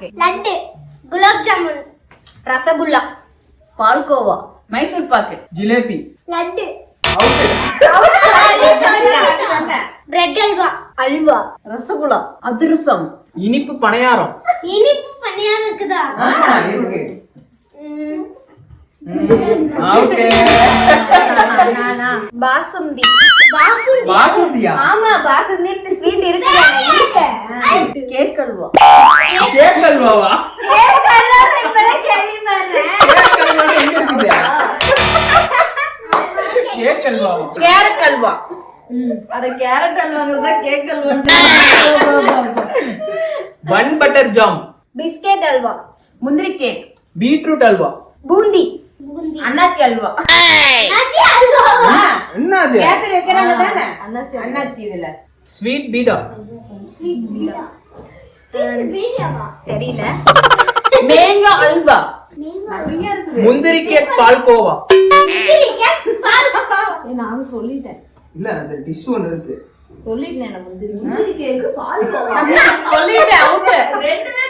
Cake, laddu, gulab jamun, rasgulla, palkova, Mysore pak, jalebi, laddu, out, bread halwa, halwa, rasgulla, adhirasam, இனிப்பு பணியாரம். இனிப்பு பணியாரம் இருக்குதா? இருக்கு. அவுட். பாசுந்தி. பாசுந்தி. பாசுந்தியா? ஆமா, பாசுந்தி ஸ்வீட் இருக்கு. கேக் அல்வா. கேக் அல்வாவா? கேக் அல்வா இப்பதான் கேள்விப்படுறேன். கேக் அல்வா எங்க இருக்குது? கேக் அல்வாவா? கேரட் அல்வா. அத கேரட் அல்வாங்கிறத cake halwa. Bun butter jam, biscuit halwa, முந்திரி கேக், பீட்ரூட் அல்வா. பூந்தி, பூந்தி. அன்னாச்சி அல்வா. அச்சி அல்வா. என்ன அது? கேசரி வைக்கிறாங்க தானே? அன்னாச்சி இதுல. ஸ்வீட் பீடா, ஸ்வீட் பீடா. பீடாவா? தெரியல. மேங்கோ அல்வா. மேங்கோ. முந்திரி கேக் பால்கோவா. நான் சொல்லிட்டேன். இல்ல அந்த டிஷ் ஒன்னு இருக்கு. சொல்லிட்டேன் முந்திரி கேக் பால்கோவா. சொல்லிட்டேன் அவுட். ரெண்டுமே